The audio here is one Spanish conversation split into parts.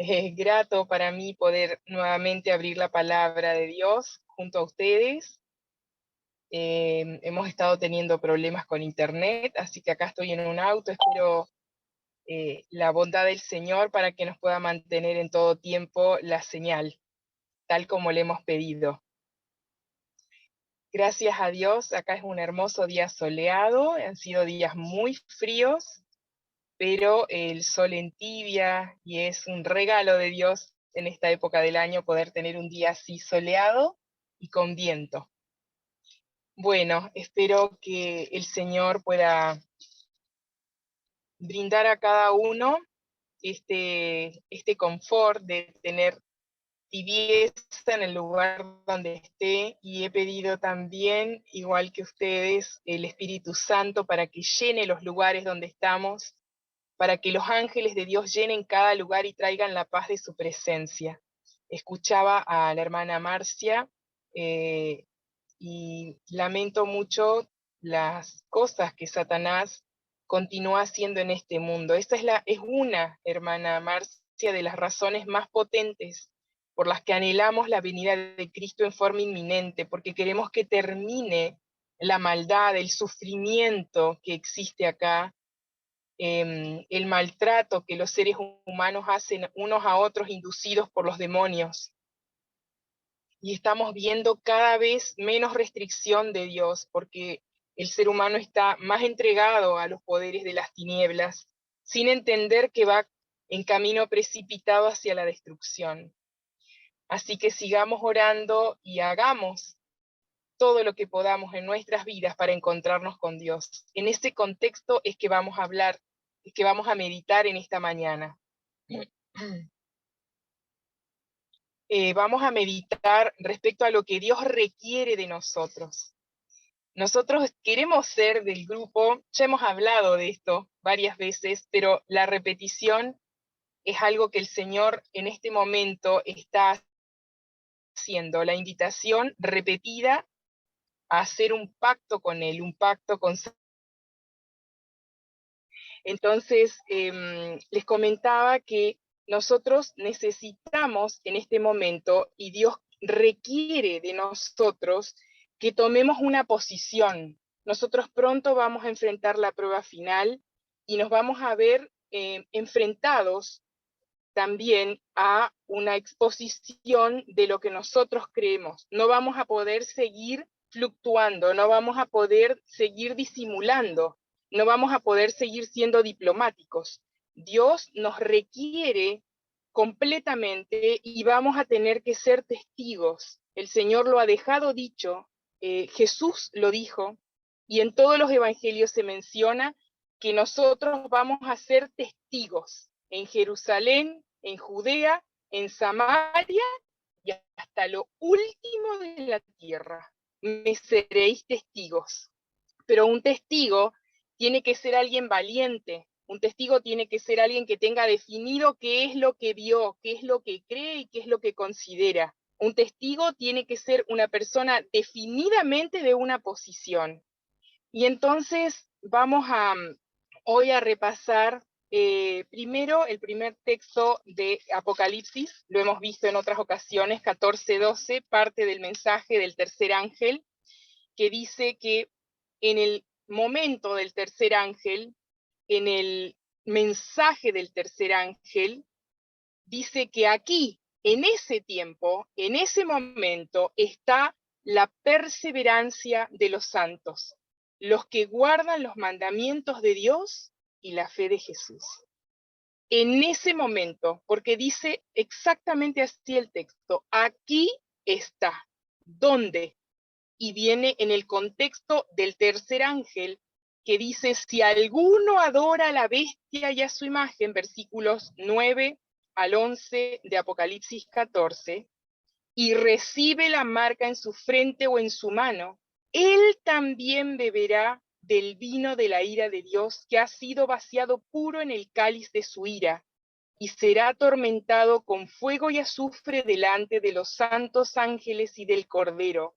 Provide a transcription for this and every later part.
Es grato para mí poder nuevamente abrir la palabra de Dios junto a ustedes. Hemos estado teniendo problemas con internet, así que acá estoy en un auto. Espero la bondad del Señor para que nos pueda mantener en todo tiempo la señal, tal como le hemos pedido. Gracias a Dios, acá es un hermoso día soleado, han sido días muy fríos, pero el sol entibia y es un regalo de Dios en esta época del año poder tener un día así soleado y con viento. Bueno, espero que el Señor pueda brindar a cada uno este confort de tener tibieza en el lugar donde esté, y he pedido también, igual que ustedes, el Espíritu Santo para que llene los lugares donde estamos, para que los ángeles de Dios llenen cada lugar y traigan la paz de su presencia. Escuchaba a la hermana Marcia y lamento mucho las cosas que Satanás continúa haciendo en este mundo. Esta es una, hermana Marcia, de las razones más potentes por las que anhelamos la venida de Cristo en forma inminente, porque queremos que termine la maldad, el sufrimiento que existe acá, el maltrato que los seres humanos hacen unos a otros inducidos por los demonios. Y estamos viendo cada vez menos restricción de Dios, porque el ser humano está más entregado a los poderes de las tinieblas, sin entender que va en camino precipitado hacia la destrucción. Así que sigamos orando y hagamos todo lo que podamos en nuestras vidas para encontrarnos con Dios. En ese contexto es que vamos a hablar, es que vamos a meditar en esta mañana. Vamos a meditar respecto a lo que Dios requiere de nosotros. Nosotros queremos ser del grupo, ya hemos hablado de esto varias veces, pero la repetición es algo que el Señor en este momento está haciendo, la invitación repetida a hacer un pacto con Él, un pacto con. Entonces, les comentaba que nosotros necesitamos en este momento, y Dios requiere de nosotros, que tomemos una posición. Nosotros pronto vamos a enfrentar la prueba final y nos vamos a ver enfrentados también a una exposición de lo que nosotros creemos. No vamos a poder seguir fluctuando, no vamos a poder seguir disimulando, no vamos a poder seguir siendo diplomáticos. Dios nos requiere completamente y vamos a tener que ser testigos. El Señor lo ha dejado dicho, Jesús lo dijo, y en todos los evangelios se menciona que nosotros vamos a ser testigos en Jerusalén, en Judea, en Samaria y hasta lo último de la tierra. Me seréis testigos. Pero un testigo tiene que ser alguien valiente, un testigo tiene que ser alguien que tenga definido qué es lo que vio, qué es lo que cree y qué es lo que considera. Un testigo tiene que ser una persona definidamente de una posición. Y entonces vamos hoy a repasar primero el primer texto de Apocalipsis, lo hemos visto en otras ocasiones, 14:12, parte del mensaje del tercer ángel, que dice que en el momento del tercer ángel, en el mensaje del tercer ángel, dice que aquí, en ese tiempo, en ese momento, está la perseverancia de los santos, los que guardan los mandamientos de Dios y la fe de Jesús. En ese momento, porque dice exactamente así el texto, aquí está. ¿Dónde? Y viene en el contexto del tercer ángel, que dice, si alguno adora a la bestia y a su imagen, versículos 9 al 11 de Apocalipsis 14, y recibe la marca en su frente o en su mano, él también beberá del vino de la ira de Dios, que ha sido vaciado puro en el cáliz de su ira, y será atormentado con fuego y azufre delante de los santos ángeles y del Cordero.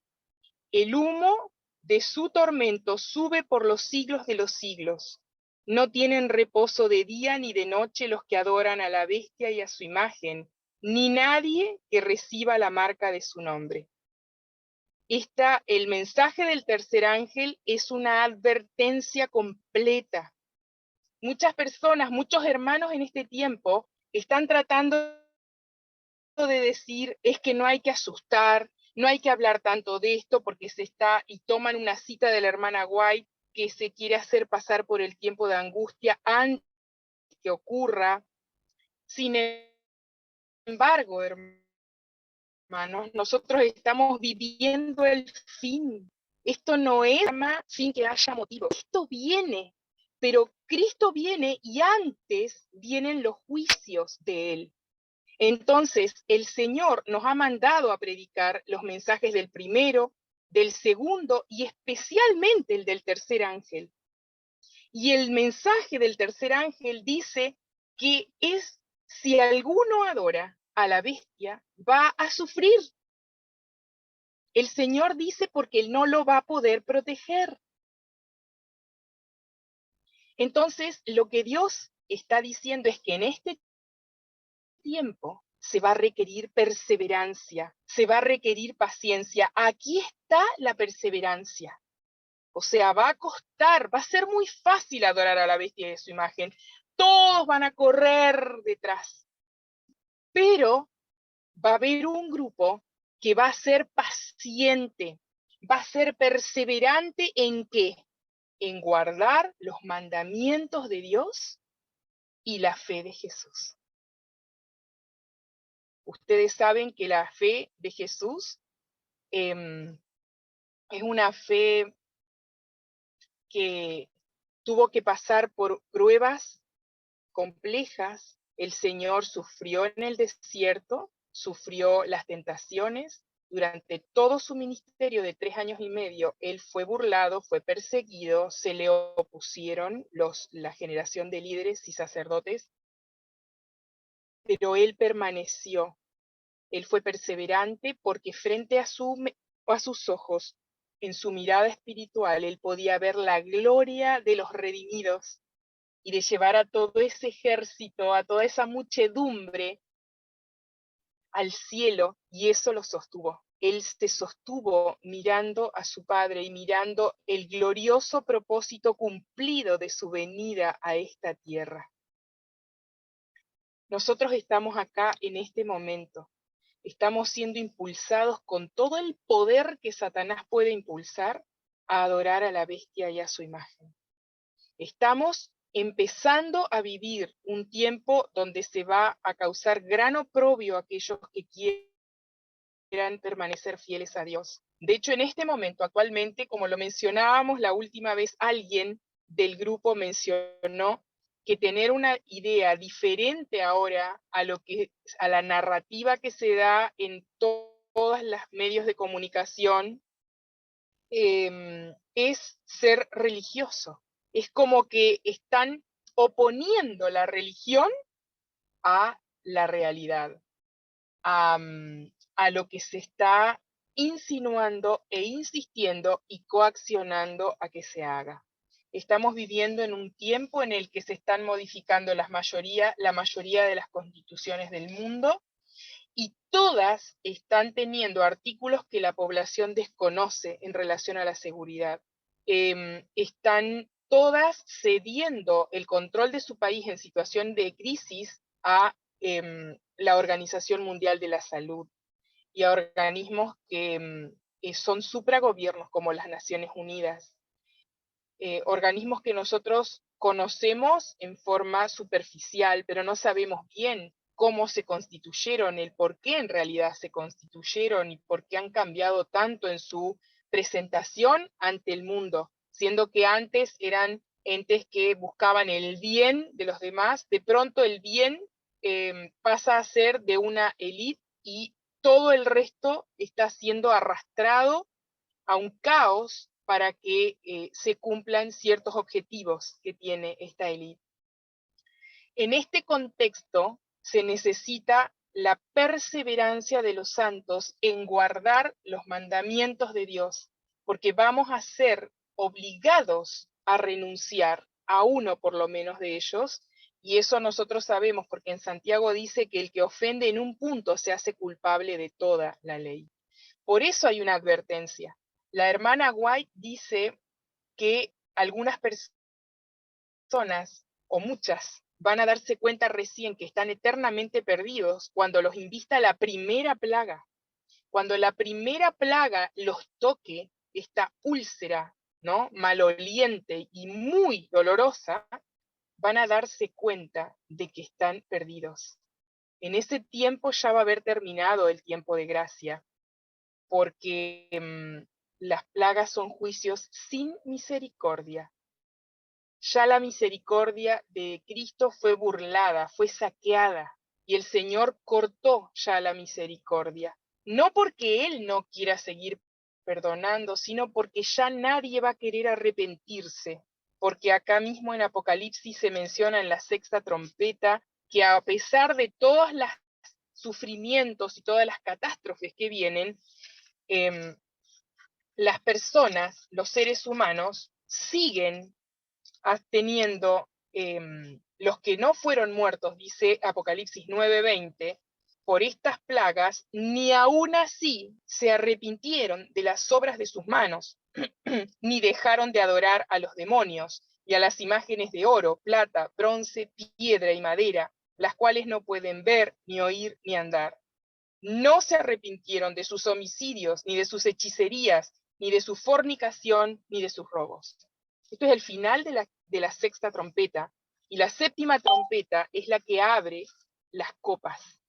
El humo de su tormento sube por los siglos de los siglos. No tienen reposo de día ni de noche los que adoran a la bestia y a su imagen, ni nadie que reciba la marca de su nombre. El mensaje del tercer ángel es una advertencia completa. Muchas personas, muchos hermanos en este tiempo están tratando de decir es que no hay que asustar, no hay que hablar tanto de esto porque y toman una cita de la hermana White que se quiere hacer pasar por el tiempo de angustia antes que ocurra. Sin embargo, hermanos, nosotros estamos viviendo el fin. Esto no es sin que haya motivo. Esto viene, pero Cristo viene y antes vienen los juicios de Él. Entonces, el Señor nos ha mandado a predicar los mensajes del primero, del segundo y especialmente el del tercer ángel. Y el mensaje del tercer ángel dice que si alguno adora a la bestia, va a sufrir. El Señor dice porque Él no lo va a poder proteger. Entonces, lo que Dios está diciendo es que en este tiempo se va a requerir perseverancia, se va a requerir paciencia. Aquí está la perseverancia. O sea, va a costar, va a ser muy fácil adorar a la bestia de su imagen. Todos van a correr detrás. Pero va a haber un grupo que va a ser paciente, va a ser perseverante ¿en qué? En guardar los mandamientos de Dios y la fe de Jesús. Ustedes saben que la fe de Jesús es una fe que tuvo que pasar por pruebas complejas. El Señor sufrió en el desierto, sufrió las tentaciones. Durante todo su ministerio de 3 años y medio, él fue burlado, fue perseguido, se le opusieron la generación de líderes y sacerdotes, pero él permaneció. Él fue perseverante porque frente a sus ojos, en su mirada espiritual, él podía ver la gloria de los redimidos y de llevar a todo ese ejército, a toda esa muchedumbre al cielo, y eso lo sostuvo. Él se sostuvo mirando a su Padre y mirando el glorioso propósito cumplido de su venida a esta tierra. Nosotros estamos acá en este momento. Estamos siendo impulsados con todo el poder que Satanás puede impulsar a adorar a la bestia y a su imagen. Estamos empezando a vivir un tiempo donde se va a causar gran oprobio a aquellos que quieran permanecer fieles a Dios. De hecho, en este momento, actualmente, como lo mencionábamos la última vez, alguien del grupo mencionó que tener una idea diferente ahora a la narrativa que se da en todos los medios de comunicación es ser religioso. Es como que están oponiendo la religión a la realidad, a lo que se está insinuando e insistiendo y coaccionando a que se haga. Estamos viviendo en un tiempo en el que se están modificando la mayoría de las constituciones del mundo, y todas están teniendo artículos que la población desconoce en relación a la seguridad. Están todas cediendo el control de su país en situación de crisis a la Organización Mundial de la Salud y a organismos que son supragobiernos como las Naciones Unidas. Organismos que nosotros conocemos en forma superficial, pero no sabemos bien cómo se constituyeron, el por qué en realidad se constituyeron y por qué han cambiado tanto en su presentación ante el mundo, siendo que antes eran entes que buscaban el bien de los demás. De pronto el bien pasa a ser de una élite y todo el resto está siendo arrastrado a un caos para que se cumplan ciertos objetivos que tiene esta élite. En este contexto se necesita la perseverancia de los santos en guardar los mandamientos de Dios, porque vamos a ser obligados a renunciar a uno por lo menos de ellos, y eso nosotros sabemos porque en Santiago dice que el que ofende en un punto se hace culpable de toda la ley. Por eso hay una advertencia. La hermana White dice que algunas personas, o muchas, van a darse cuenta recién que están eternamente perdidos cuando los invista la primera plaga. Cuando la primera plaga los toque, esta úlcera, ¿no?, maloliente y muy dolorosa, van a darse cuenta de que están perdidos. En ese tiempo ya va a haber terminado el tiempo de gracia, porque las plagas son juicios sin misericordia. Ya la misericordia de Cristo fue burlada, fue saqueada, y el Señor cortó ya la misericordia. No porque Él no quiera seguir perdonando, sino porque ya nadie va a querer arrepentirse. Porque acá mismo en Apocalipsis se menciona en la sexta trompeta que a pesar de todos los sufrimientos y todas las catástrofes que vienen, las personas, los seres humanos, siguen teniendo los que no fueron muertos, dice Apocalipsis 9:20, por estas plagas, ni aún así se arrepintieron de las obras de sus manos, ni dejaron de adorar a los demonios y a las imágenes de oro, plata, bronce, piedra y madera, las cuales no pueden ver, ni oír, ni andar. No se arrepintieron de sus homicidios, ni de sus hechicerías, ni de su fornicación, ni de sus robos. Esto es el final de la sexta trompeta, y la séptima trompeta es la que abre las copas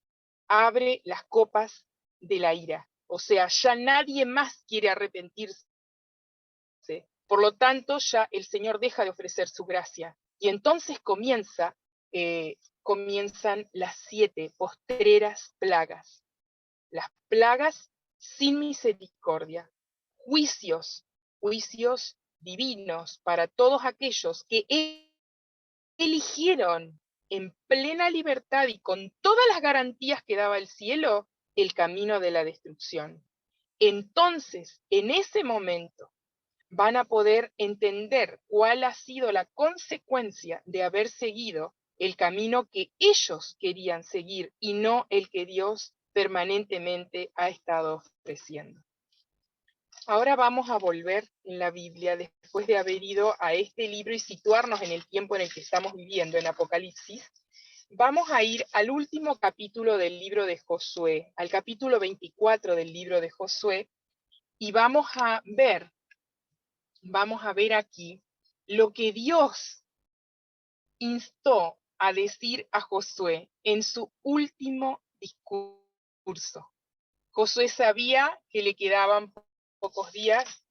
de la ira. O sea, ya nadie más quiere arrepentirse. Por lo tanto, ya el Señor deja de ofrecer su gracia. Y entonces comienzan las 7 postreras plagas. Las plagas sin misericordia. Juicios divinos para todos aquellos que eligieron en plena libertad y con todas las garantías que daba el cielo, el camino de la destrucción. Entonces, en ese momento, van a poder entender cuál ha sido la consecuencia de haber seguido el camino que ellos querían seguir y no el que Dios permanentemente ha estado ofreciendo. Ahora vamos a volver en la Biblia, después de haber ido a este libro y situarnos en el tiempo en el que estamos viviendo, en Apocalipsis. Vamos a ir al último capítulo del libro de Josué, al capítulo 24 del libro de Josué, y vamos a ver aquí lo que Dios instó a decir a Josué en su último discurso. Josué sabía que le quedaban pocos días.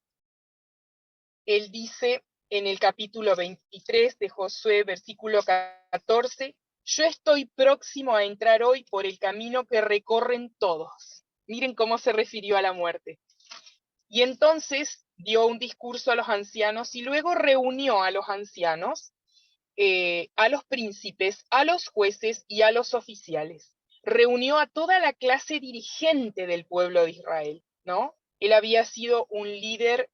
Él dice en el capítulo 23 de Josué, versículo 14, yo estoy próximo a entrar hoy por el camino que recorren todos. Miren cómo se refirió a la muerte. Y entonces dio un discurso a los ancianos y luego reunió a los ancianos, a los príncipes, a los jueces y a los oficiales. Reunió a toda la clase dirigente del pueblo de Israel, ¿no? Él había sido un líder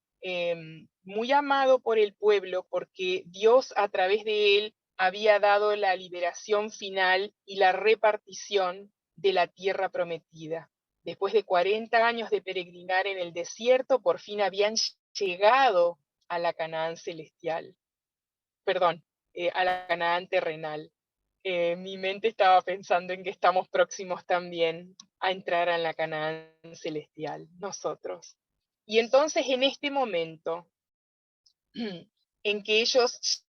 muy amado por el pueblo porque Dios a través de él había dado la liberación final y la repartición de la tierra prometida. Después de 40 años de peregrinar en el desierto, por fin habían llegado a la Canaán celestial. Perdón, a la Canaán terrenal. Mi mente estaba pensando en que estamos próximos también a entrar a la Canaán celestial, nosotros. Y entonces en este momento, en que ellos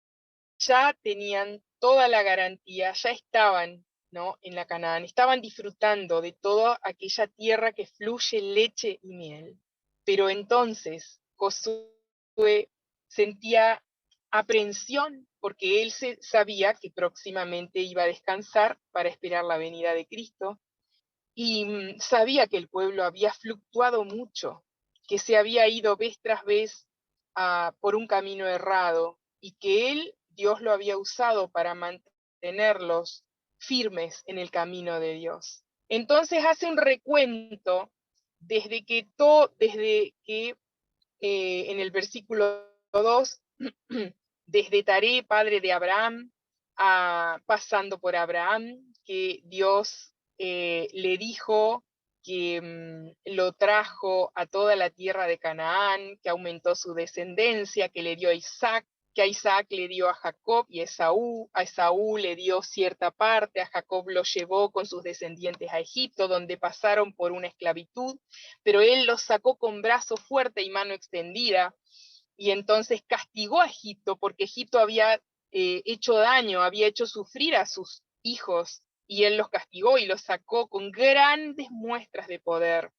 ya tenían toda la garantía, ya estaban, ¿no?, en la Canaán, estaban disfrutando de toda aquella tierra que fluye leche y miel. Pero entonces Josué sentía aprensión porque él sabía que próximamente iba a descansar para esperar la venida de Cristo, y sabía que el pueblo había fluctuado mucho, que se había ido vez tras vez por un camino errado, y que Dios lo había usado para mantenerlos firmes en el camino de Dios. Entonces hace un recuento desde que en el versículo 2 desde Taré, padre de Abraham, pasando por Abraham, que Dios le dijo que lo trajo a toda la tierra de Canaán, que aumentó su descendencia, que le dio a Isaac, que a Isaac le dio a Jacob y a Esaú le dio cierta parte, a Jacob lo llevó con sus descendientes a Egipto, donde pasaron por una esclavitud, pero él los sacó con brazo fuerte y mano extendida, y entonces castigó a Egipto, porque Egipto había hecho daño, había hecho sufrir a sus hijos, y él los castigó y los sacó con grandes muestras de poder.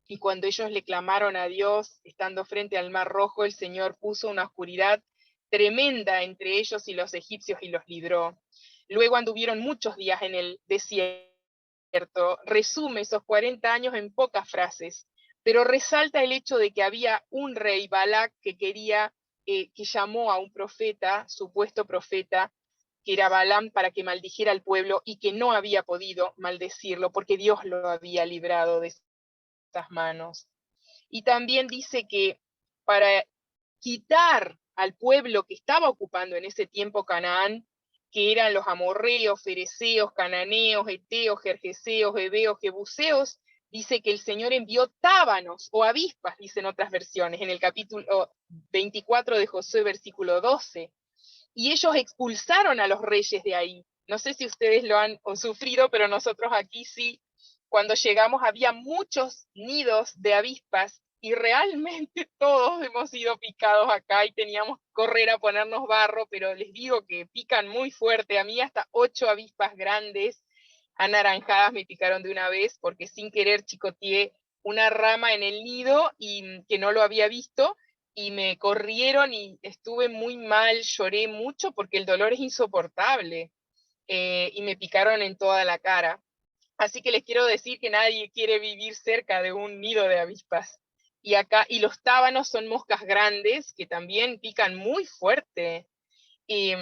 Y cuando ellos le clamaron a Dios, estando frente al Mar Rojo, el Señor puso una oscuridad tremenda entre ellos y los egipcios y los libró. Luego anduvieron muchos días en el desierto. Resume esos 40 años en pocas frases, pero resalta el hecho de que había un rey, Balac, que quería, que llamó a un profeta, supuesto profeta, que era Balaam, para que maldijera al pueblo, y que no había podido maldecirlo porque Dios lo había librado de estas manos. Y también dice que para quitar al pueblo que estaba ocupando en ese tiempo Canaán, que eran los amorreos, fereceos, cananeos, eteos, jerjeseos, heveos, jebuseos, dice que el Señor envió tábanos o avispas, dicen otras versiones, en el capítulo 24 de Josué, versículo 12. Y ellos expulsaron a los reyes de ahí. No sé si ustedes lo han sufrido, pero nosotros aquí sí. Cuando llegamos había muchos nidos de avispas y realmente todos hemos sido picados acá y teníamos que correr a ponernos barro, pero les digo que pican muy fuerte. A mí hasta 8 avispas grandes, anaranjadas, me picaron de una vez porque sin querer chicoteé una rama en el nido y que no lo había visto, y me corrieron y estuve muy mal, lloré mucho porque el dolor es insoportable, y me picaron en toda la cara. Así que les quiero decir que nadie quiere vivir cerca de un nido de avispas. Y acá, y los tábanos son moscas grandes que también pican muy fuerte. Y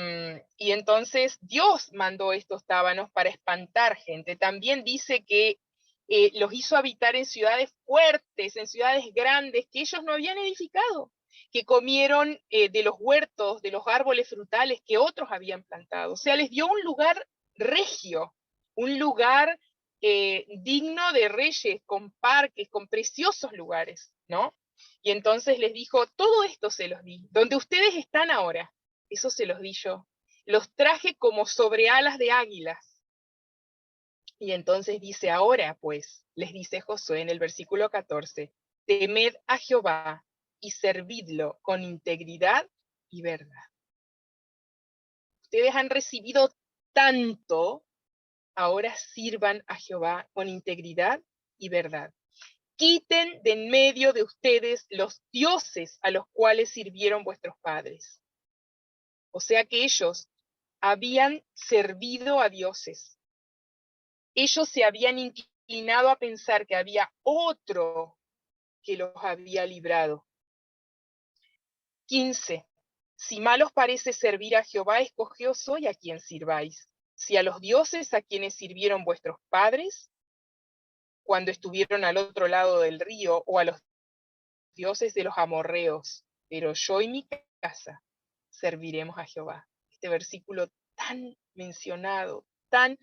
entonces Dios mandó estos tábanos para espantar gente. También dice que los hizo habitar en ciudades fuertes, en ciudades grandes que ellos no habían edificado, que comieron de los huertos, de los árboles frutales que otros habían plantado. O sea, les dio un lugar regio, un lugar digno de reyes, con parques, con preciosos lugares, ¿no? Y entonces les dijo, todo esto se los di, donde ustedes están ahora, eso se los di yo. Los traje como sobre alas de águilas. Y entonces dice, ahora pues, les dice Josué en el versículo 14, temed a Jehová y servidlo con integridad y verdad. Ustedes han recibido tanto, ahora sirvan a Jehová con integridad y verdad. Quiten de en medio de ustedes los dioses a los cuales sirvieron vuestros padres. O sea que ellos habían servido a dioses. Ellos se habían inclinado a pensar que había otro que los había librado. 15. Si mal os parece servir a Jehová, escogeos hoy a quien sirváis. Si a los dioses a quienes sirvieron vuestros padres, cuando estuvieron al otro lado del río, o a los dioses de los amorreos, pero yo y mi casa serviremos a Jehová. Este versículo tan mencionado, tan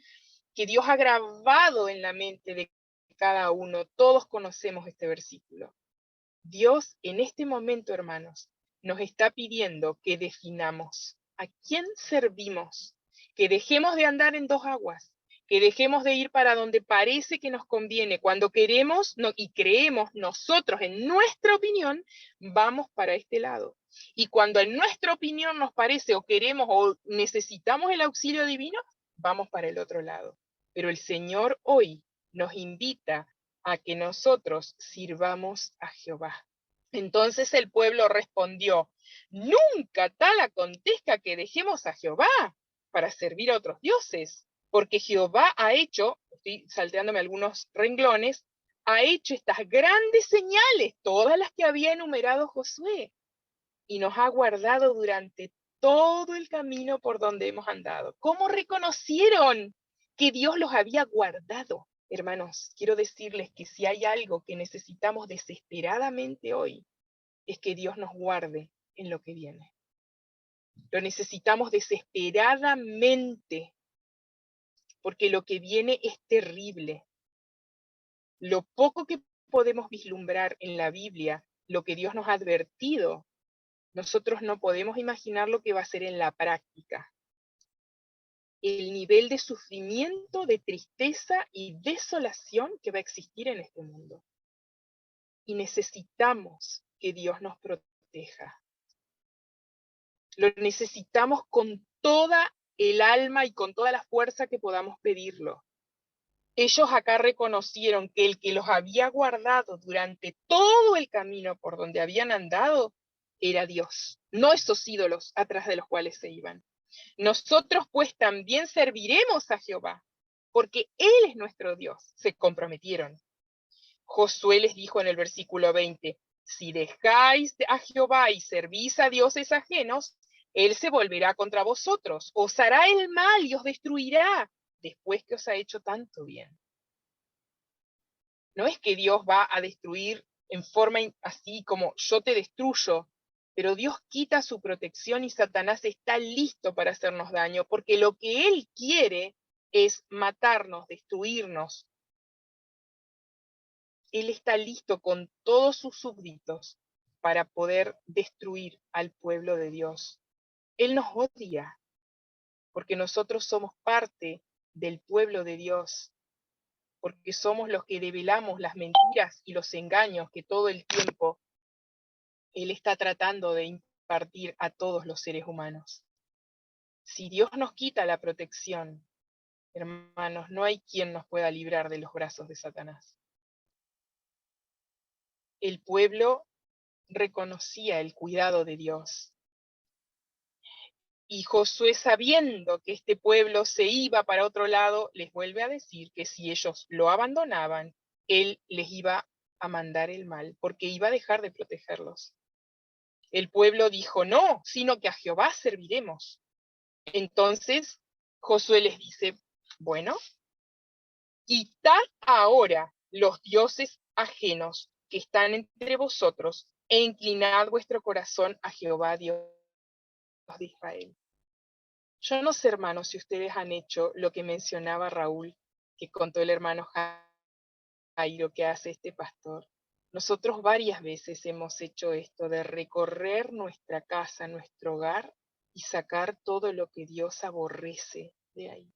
que Dios ha grabado en la mente de cada uno. Todos conocemos este versículo. Dios en este momento, hermanos, nos está pidiendo que definamos a quién servimos, que dejemos de andar en dos aguas, que dejemos de ir para donde parece que nos conviene, cuando queremos y creemos nosotros, en nuestra opinión, vamos para este lado. Y cuando en nuestra opinión nos parece o queremos o necesitamos el auxilio divino, vamos para el otro lado. Pero el Señor hoy nos invita a que nosotros sirvamos a Jehová. Entonces el pueblo respondió, nunca tal acontezca que dejemos a Jehová para servir a otros dioses, porque Jehová ha hecho, estoy salteándome algunos renglones, ha hecho estas grandes señales, todas las que había enumerado Josué, y nos ha guardado durante todo el camino por donde hemos andado. ¿Cómo reconocieron que Dios los había guardado? Hermanos, quiero decirles que si hay algo que necesitamos desesperadamente hoy, es que Dios nos guarde en lo que viene. Lo necesitamos desesperadamente, porque lo que viene es terrible. Lo poco que podemos vislumbrar en la Biblia, lo que Dios nos ha advertido, nosotros no podemos imaginar lo que va a ser en la práctica. El nivel de sufrimiento, de tristeza y desolación que va a existir en este mundo. Y necesitamos que Dios nos proteja. Lo necesitamos con toda el alma y con toda la fuerza que podamos pedirlo. Ellos acá reconocieron que el que los había guardado durante todo el camino por donde habían andado era Dios, no esos ídolos atrás de los cuales se iban. Nosotros pues también serviremos a Jehová, porque Él es nuestro Dios. Se comprometieron. Josué les dijo en el versículo 20, si dejáis a Jehová y servís a dioses ajenos, Él se volverá contra vosotros, os hará el mal y os destruirá, después que os ha hecho tanto bien. No es que Dios va a destruir en forma así como yo te destruyo, pero Dios quita su protección y Satanás está listo para hacernos daño, porque lo que Él quiere es matarnos, destruirnos. Él está listo con todos sus súbditos para poder destruir al pueblo de Dios. Él nos odia, porque nosotros somos parte del pueblo de Dios, porque somos los que develamos las mentiras y los engaños que todo el tiempo Él está tratando de impartir a todos los seres humanos. Si Dios nos quita la protección, hermanos, no hay quien nos pueda librar de los brazos de Satanás. El pueblo reconocía el cuidado de Dios. Y Josué, sabiendo que este pueblo se iba para otro lado, les vuelve a decir que si ellos lo abandonaban, él les iba a mandar el mal, porque iba a dejar de protegerlos. El pueblo dijo, no, sino que a Jehová serviremos. Entonces Josué les dice, bueno, quitad ahora los dioses ajenos que están entre vosotros e inclinad vuestro corazón a Jehová, Dios de Israel. Yo no sé, hermanos, si ustedes han hecho lo que mencionaba Raúl, que contó el hermano Jairo, que hace este pastor. Nosotros varias veces hemos hecho esto de recorrer nuestra casa, nuestro hogar, y sacar todo lo que Dios aborrece de ahí.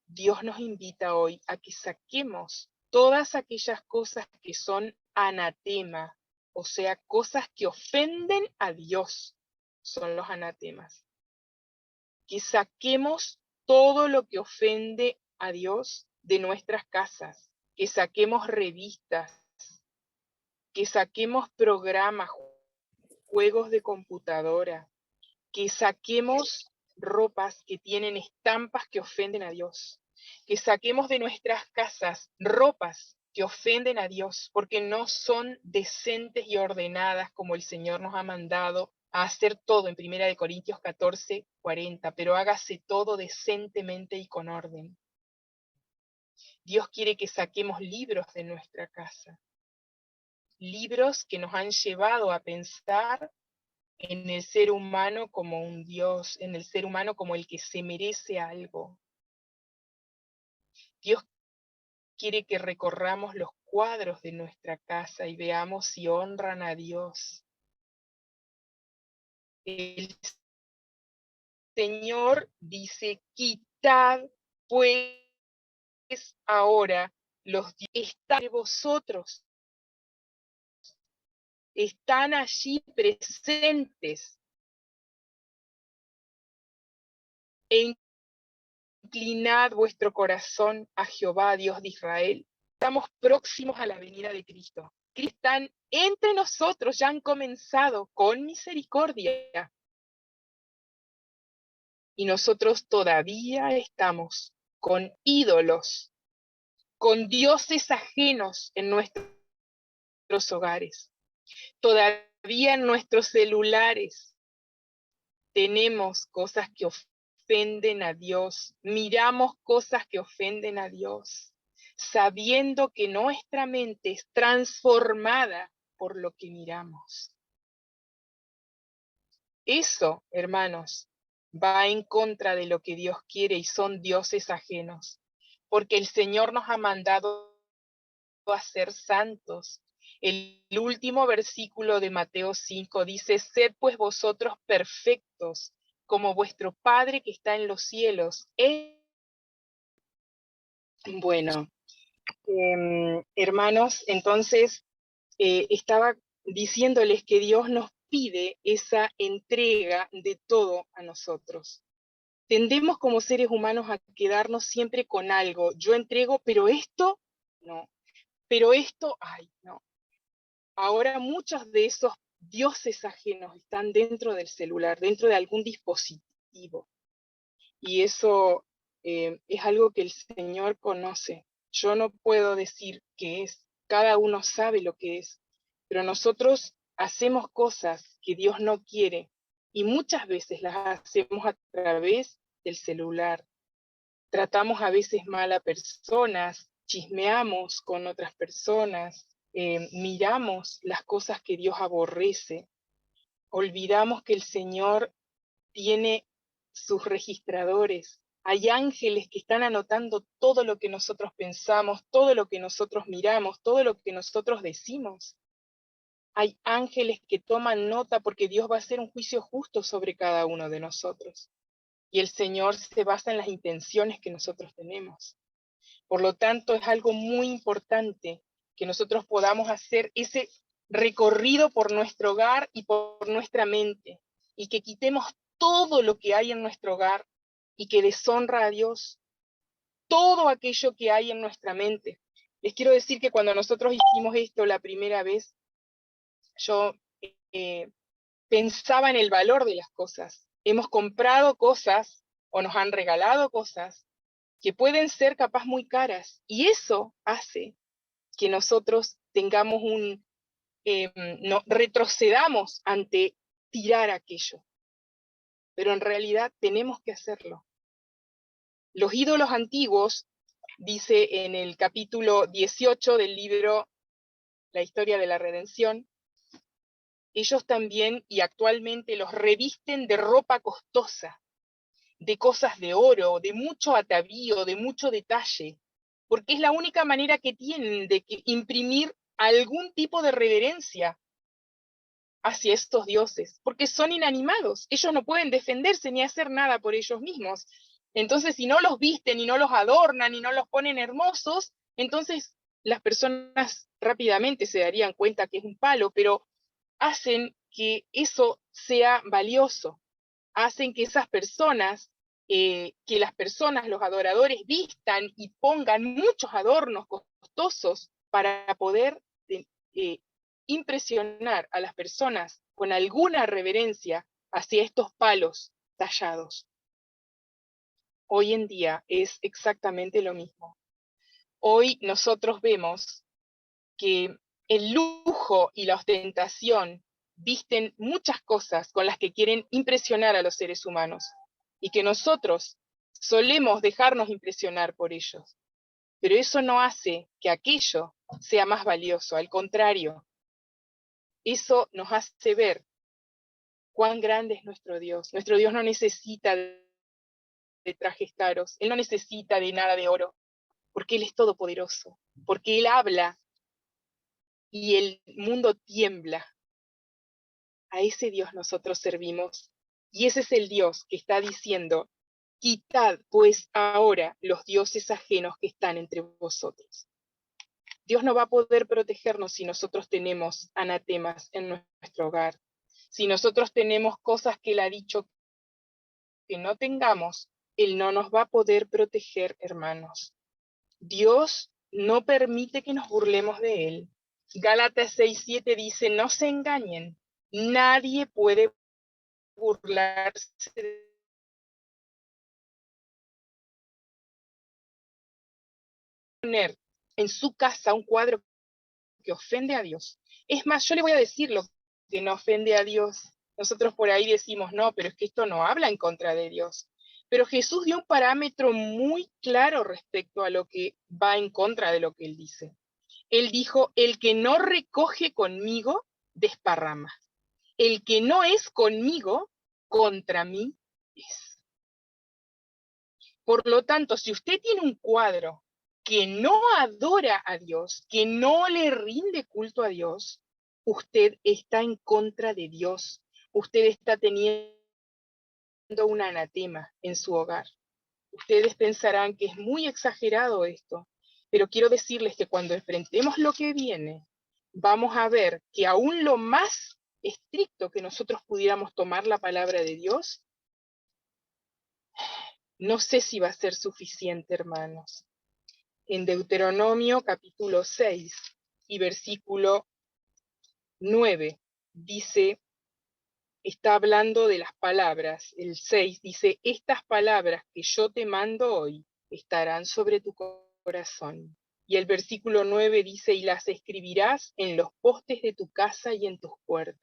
Dios nos invita hoy a que saquemos todas aquellas cosas que son anatema, o sea, cosas que ofenden a Dios, son los anatemas. Que saquemos todo lo que ofende a Dios de nuestras casas, que saquemos revistas, que saquemos programas, juegos de computadora, que saquemos ropas que tienen estampas que ofenden a Dios, que saquemos de nuestras casas ropas que ofenden a Dios, porque no son decentes y ordenadas como el Señor nos ha mandado a hacer todo en 1 Corintios 14:40, pero hágase todo decentemente y con orden. Dios quiere que saquemos libros de nuestra casa, libros que nos han llevado a pensar en el ser humano como un Dios, en el ser humano como el que se merece algo. Dios quiere que recorramos los cuadros de nuestra casa y veamos si honran a Dios. El Señor dice, quitad pues ahora los dioses están de vosotros, están allí presentes. E inclinad vuestro corazón a Jehová, Dios de Israel. Estamos próximos a la venida de Cristo. Cristo están entre nosotros, ya han comenzado con misericordia. Y nosotros todavía estamos con ídolos, con dioses ajenos en nuestros hogares. Todavía en nuestros celulares tenemos cosas que ofenden a Dios, miramos cosas que ofenden a Dios, sabiendo que nuestra mente es transformada por lo que miramos. Eso, hermanos, va en contra de lo que Dios quiere y son dioses ajenos, porque el Señor nos ha mandado a ser santos. El último versículo de Mateo 5 dice, sed pues vosotros perfectos, como vuestro Padre que está en los cielos. Bueno, hermanos, entonces estaba diciéndoles que Dios nos pide esa entrega de todo a nosotros. Tendemos como seres humanos a quedarnos siempre con algo. Yo entrego, pero esto, no. Pero esto, ay, no. Ahora muchos de esos dioses ajenos están dentro del celular, dentro de algún dispositivo. Y eso es algo que el Señor conoce. Yo no puedo decir qué es. Cada uno sabe lo que es. Pero nosotros hacemos cosas que Dios no quiere y muchas veces las hacemos a través del celular. Tratamos a veces mal a personas, chismeamos con otras personas, miramos las cosas que Dios aborrece, olvidamos que el Señor tiene sus registradores. Hay ángeles que están anotando todo lo que nosotros pensamos, todo lo que nosotros miramos, todo lo que nosotros decimos. Hay ángeles que toman nota porque Dios va a hacer un juicio justo sobre cada uno de nosotros. Y el Señor se basa en las intenciones que nosotros tenemos. Por lo tanto, es algo muy importante que nosotros podamos hacer ese recorrido por nuestro hogar y por nuestra mente, y que quitemos todo lo que hay en nuestro hogar y que deshonra a Dios, todo aquello que hay en nuestra mente. Les quiero decir que cuando nosotros hicimos esto la primera vez, yo pensaba en el valor de las cosas. Hemos comprado cosas o nos han regalado cosas que pueden ser capaz muy caras, y eso hace que nosotros tengamos no, retrocedamos ante tirar aquello, pero en realidad tenemos que hacerlo. Los ídolos antiguos, dice en el capítulo 18 del libro La historia de la redención, ellos también y actualmente los revisten de ropa costosa, de cosas de oro, de mucho atavío, de mucho detalle, porque es la única manera que tienen de imprimir algún tipo de reverencia hacia estos dioses, porque son inanimados, ellos no pueden defenderse ni hacer nada por ellos mismos. Entonces, si no los visten y no los adornan y no los ponen hermosos, entonces las personas rápidamente se darían cuenta que es un palo, pero hacen que eso sea valioso, hacen que esas personas, que las personas, los adoradores, vistan y pongan muchos adornos costosos para poder eh, impresionar a las personas con alguna reverencia hacia estos palos tallados. Hoy en día es exactamente lo mismo. Hoy nosotros vemos que el lujo y la ostentación visten muchas cosas con las que quieren impresionar a los seres humanos, y que nosotros solemos dejarnos impresionar por ellos. Pero eso no hace que aquello sea más valioso, al contrario, eso nos hace ver cuán grande es nuestro Dios. Nuestro Dios no necesita de trajes caros, Él no necesita de nada de oro, porque Él es todopoderoso, porque Él habla y el mundo tiembla. A ese Dios nosotros servimos, y ese es el Dios que está diciendo, quitad pues ahora los dioses ajenos que están entre vosotros. Dios no va a poder protegernos si nosotros tenemos anatemas en nuestro hogar, si nosotros tenemos cosas que Él ha dicho que no tengamos, Él no nos va a poder proteger, hermanos. Dios no permite que nos burlemos de Él. Gálatas 6:7 dice, no se engañen, nadie puede burlarse poner en su casa un cuadro que ofende a Dios. Es más, yo le voy a decir lo que no ofende a Dios. Nosotros por ahí decimos, no, pero es que esto no habla en contra de Dios. Pero Jesús dio un parámetro muy claro respecto a lo que va en contra de lo que Él dice. Él dijo, el que no recoge conmigo, desparrama. El que no es conmigo, contra mí es. Por lo tanto, si usted tiene un cuadro que no adora a Dios, que no le rinde culto a Dios, usted está en contra de Dios. Usted está teniendo un anatema en su hogar. Ustedes pensarán que es muy exagerado esto, pero quiero decirles que cuando enfrentemos lo que viene, vamos a ver que aún lo más estricto que nosotros pudiéramos tomar la palabra de Dios, no sé si va a ser suficiente, hermanos. En Deuteronomio capítulo 6 y versículo 9 dice, está hablando de las palabras. El 6 dice, estas palabras que yo te mando hoy estarán sobre tu corazón. Y el versículo 9 dice, y las escribirás en los postes de tu casa y en tus puertas.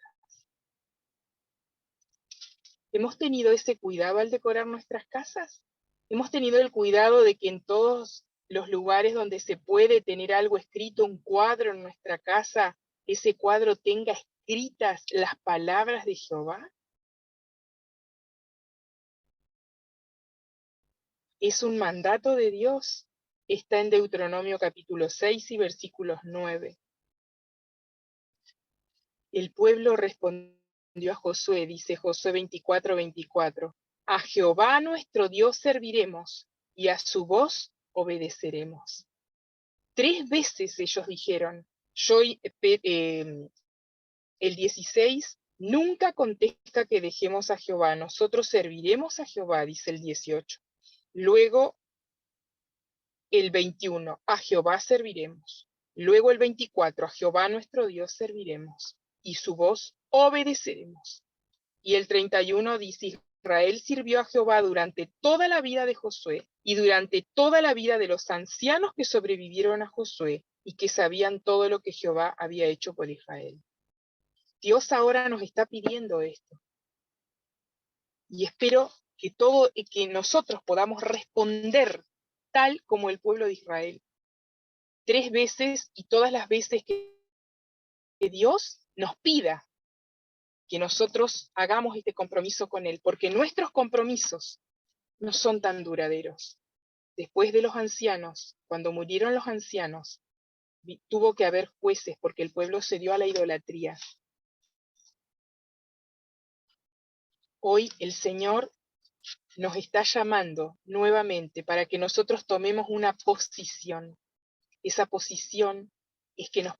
¿Hemos tenido ese cuidado al decorar nuestras casas? ¿Hemos tenido el cuidado de que en todos los lugares donde se puede tener algo escrito, un cuadro en nuestra casa, ese cuadro tenga escritas las palabras de Jehová? Es un mandato de Dios. Está en Deuteronomio capítulo 6 y versículos 9. El pueblo respondió a Josué, dice Josué 24:24, a Jehová nuestro Dios serviremos y a su voz obedeceremos. 3 veces ellos dijeron, el 16, nunca contesta que dejemos a Jehová, nosotros serviremos a Jehová, dice el 18. Luego el 21, a Jehová serviremos. Luego el 24, a Jehová nuestro Dios serviremos, y su voz obedeceremos. Y el 31 dice, Israel sirvió a Jehová durante toda la vida de Josué, y durante toda la vida de los ancianos que sobrevivieron a Josué, y que sabían todo lo que Jehová había hecho por Israel. Dios ahora nos está pidiendo esto. Y espero que nosotros podamos responder tal como el pueblo de Israel. 3 veces y todas las veces que Dios nos pida que nosotros hagamos este compromiso con Él, porque nuestros compromisos no son tan duraderos. Después de los ancianos, cuando murieron los ancianos, tuvo que haber jueces porque el pueblo se dio a la idolatría. Hoy el Señor nos está llamando nuevamente para que nosotros tomemos una posición. Esa posición es que nos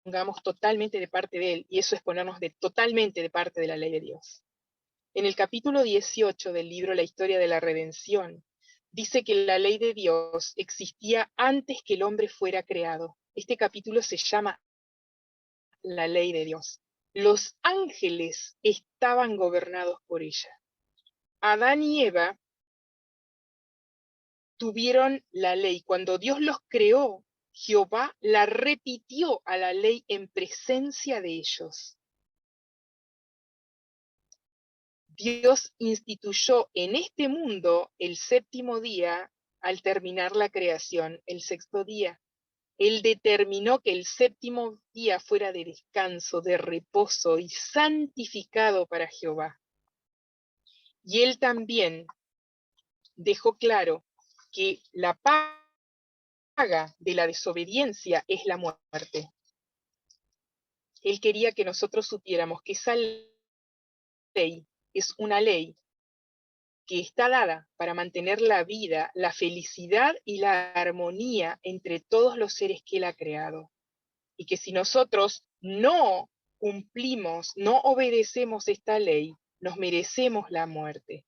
pongamos totalmente de parte de Él, y eso es ponernos totalmente de parte de la ley de Dios. En el capítulo 18 del libro La historia de la redención, dice que la ley de Dios existía antes que el hombre fuera creado. Este capítulo se llama la ley de Dios. Los ángeles estaban gobernados por ella. Adán y Eva tuvieron la ley. Cuando Dios los creó, Jehová la repitió a la ley en presencia de ellos. Dios instituyó en este mundo el 7º día al terminar la creación, el 6º día. Él determinó que el 7º día fuera de descanso, de reposo y santificado para Jehová. Y Él también dejó claro que la paga de la desobediencia es la muerte. Él quería que nosotros supiéramos que esa ley es una ley que está dada para mantener la vida, la felicidad y la armonía entre todos los seres que Él ha creado. Y que si nosotros no cumplimos, no obedecemos esta ley, nos merecemos la muerte.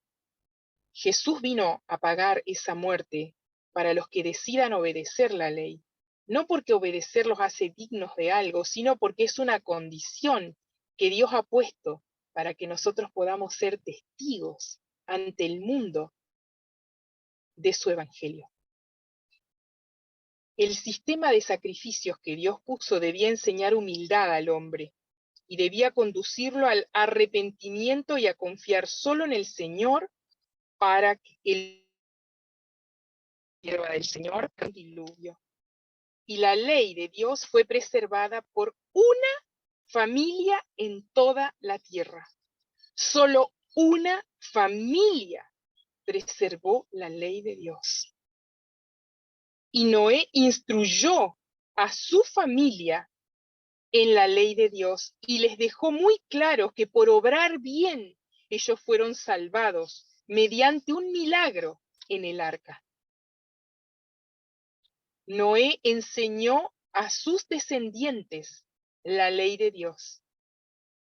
Jesús vino a pagar esa muerte para los que decidan obedecer la ley, no porque obedecer los hace dignos de algo, sino porque es una condición que Dios ha puesto para que nosotros podamos ser testigos ante el mundo de su evangelio. El sistema de sacrificios que Dios puso debía enseñar humildad al hombre y debía conducirlo al arrepentimiento y a confiar solo en el Señor para que el sierva del Señor el diluvio. Y la ley de Dios fue preservada por una familia en toda la tierra. Solo una familia preservó la ley de Dios. Y Noé instruyó a su familia en la ley de Dios y les dejó muy claro que por obrar bien ellos fueron salvados mediante un milagro en el arca. Noé enseñó a sus descendientes la ley de Dios,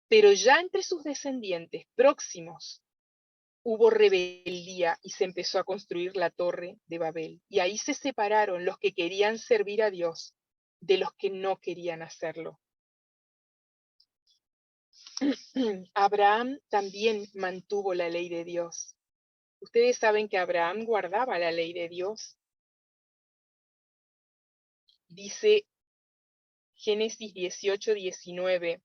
pero ya entre sus descendientes próximos hubo rebeldía y se empezó a construir la torre de Babel. Y ahí se separaron los que querían servir a Dios de los que no querían hacerlo. Abraham también mantuvo la ley de Dios. Ustedes saben que Abraham guardaba la ley de Dios. Dice Génesis 18:19,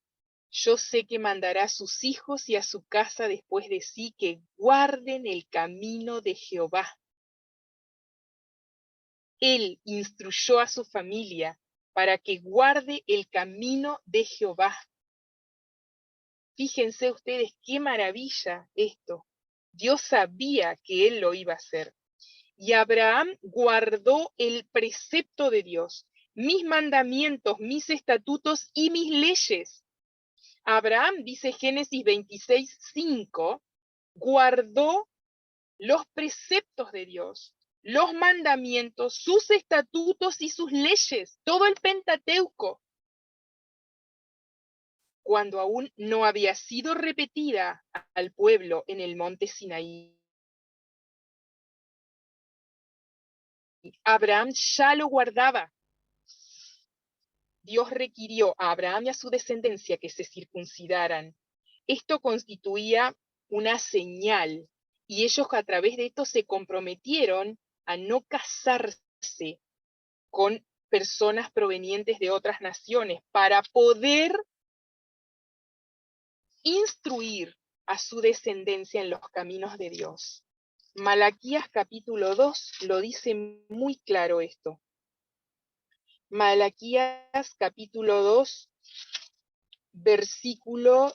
yo sé que mandará a sus hijos y a su casa después de sí que guarden el camino de Jehová. Él instruyó a su familia para que guarde el camino de Jehová. Fíjense ustedes qué maravilla esto. Dios sabía que él lo iba a hacer. Y Abraham guardó el precepto de Dios, mis mandamientos, mis estatutos y mis leyes. Abraham, dice Génesis 26:5, guardó los preceptos de Dios, los mandamientos, sus estatutos y sus leyes, todo el Pentateuco, cuando aún no había sido repetida al pueblo en el monte Sinaí. Abraham ya lo guardaba. Dios requirió a Abraham y a su descendencia que se circuncidaran. Esto constituía una señal, y ellos a través de esto se comprometieron a no casarse con personas provenientes de otras naciones para poder instruir a su descendencia en los caminos de Dios. Malaquías capítulo 2 lo dice muy claro esto. Malaquías capítulo 2, versículo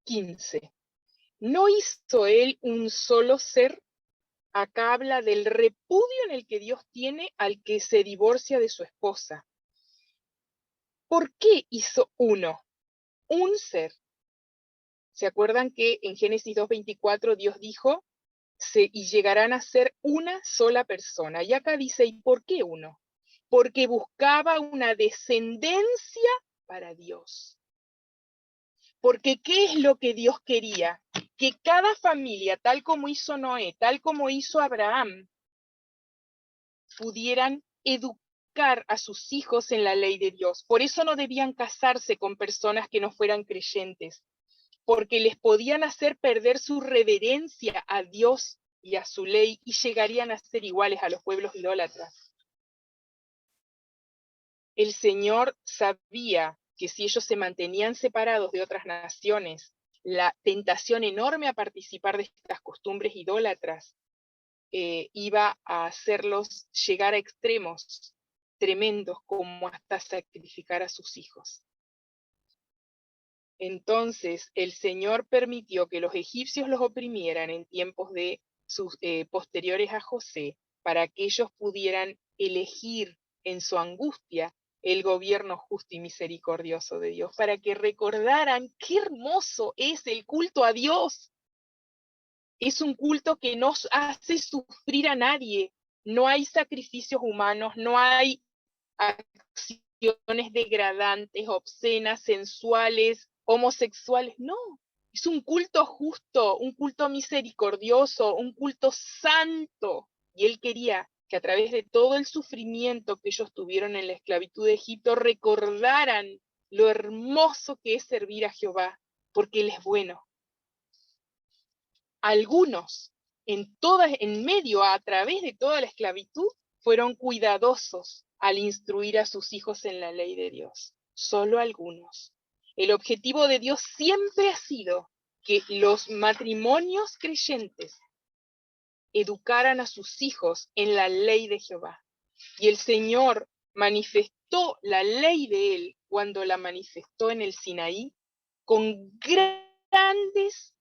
15. ¿No hizo él un solo ser? Acá habla del repudio en el que Dios tiene al que se divorcia de su esposa. ¿Por qué hizo uno? Un ser. ¿Se acuerdan que en Génesis 2:24 Dios dijo, y llegarán a ser una sola persona? Y acá dice, ¿y por qué uno? Porque buscaba una descendencia para Dios. Porque ¿qué es lo que Dios quería? Que cada familia, tal como hizo Noé, tal como hizo Abraham, pudieran educar a sus hijos en la ley de Dios. Por eso no debían casarse con personas que no fueran creyentes, porque les podían hacer perder su reverencia a Dios y a su ley y llegarían a ser iguales a los pueblos idólatras. El Señor sabía que si ellos se mantenían separados de otras naciones, la tentación enorme a participar de estas costumbres idólatras iba a hacerlos llegar a extremos tremendos como hasta sacrificar a sus hijos. Entonces el Señor permitió que los egipcios los oprimieran en tiempos de sus posteriores a José, para que ellos pudieran elegir en su angustia el gobierno justo y misericordioso de Dios, para que recordaran qué hermoso es el culto a Dios. Es un culto que no hace sufrir a nadie. No hay sacrificios humanos, no hay acciones degradantes, obscenas, sensuales, homosexuales. No, es un culto justo, un culto misericordioso, un culto santo. Y él quería que a través de todo el sufrimiento que ellos tuvieron en la esclavitud de Egipto, recordaran lo hermoso que es servir a Jehová, porque él es bueno. Algunos, en medio, a través de toda la esclavitud, fueron cuidadosos al instruir a sus hijos en la ley de Dios. Solo algunos. El objetivo de Dios siempre ha sido que los matrimonios creyentes educaran a sus hijos en la ley de Jehová. Y el Señor manifestó la ley de él cuando la manifestó en el Sinaí, con grandes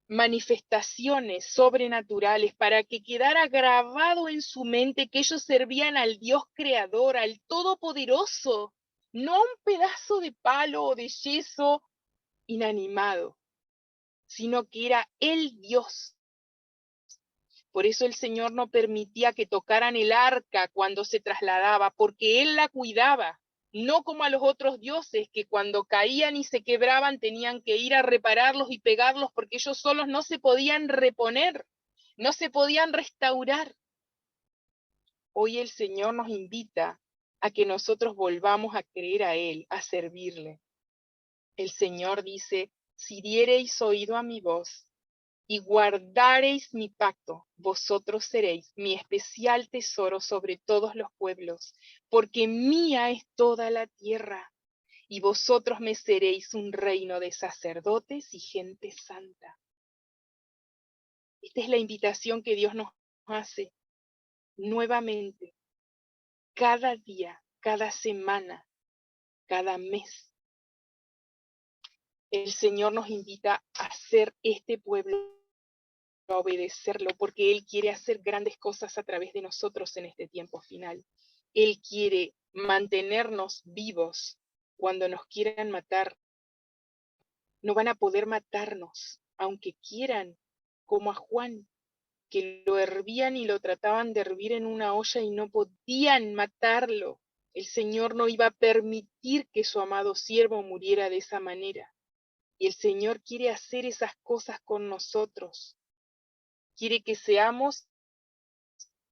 manifestaciones sobrenaturales para que quedara grabado en su mente que ellos servían al Dios creador, al Todopoderoso, no a un pedazo de palo o de yeso inanimado, sino que era el Dios. Por eso el Señor no permitía que tocaran el arca cuando se trasladaba, porque Él la cuidaba, no como a los otros dioses que cuando caían y se quebraban tenían que ir a repararlos y pegarlos porque ellos solos no se podían reponer, no se podían restaurar. Hoy el Señor nos invita a que nosotros volvamos a creer a Él, a servirle. El Señor dice, si diereis oído a mi voz, y guardareis mi pacto, vosotros seréis mi especial tesoro sobre todos los pueblos, porque mía es toda la tierra, y vosotros me seréis un reino de sacerdotes y gente santa. Esta es la invitación que Dios nos hace nuevamente, cada día, cada semana, cada mes. El Señor nos invita a ser este pueblo, a obedecerlo, porque Él quiere hacer grandes cosas a través de nosotros en este tiempo final. Él quiere mantenernos vivos. Cuando nos quieran matar, no van a poder matarnos, aunque quieran, como a Juan, que lo hervían y lo trataban de hervir en una olla y no podían matarlo. El Señor no iba a permitir que su amado siervo muriera de esa manera. Y el Señor quiere hacer esas cosas con nosotros. Quiere que seamos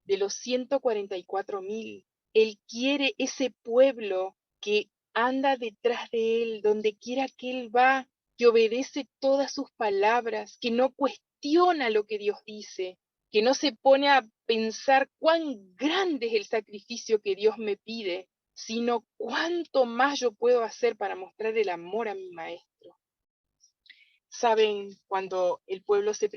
de los 144,000. Él quiere ese pueblo que anda detrás de Él, donde quiera que Él va, que obedece todas sus palabras, que no cuestiona lo que Dios dice, que no se pone a pensar cuán grande es el sacrificio que Dios me pide, sino cuánto más yo puedo hacer para mostrar el amor a mi maestro. Saben, cuando el pueblo se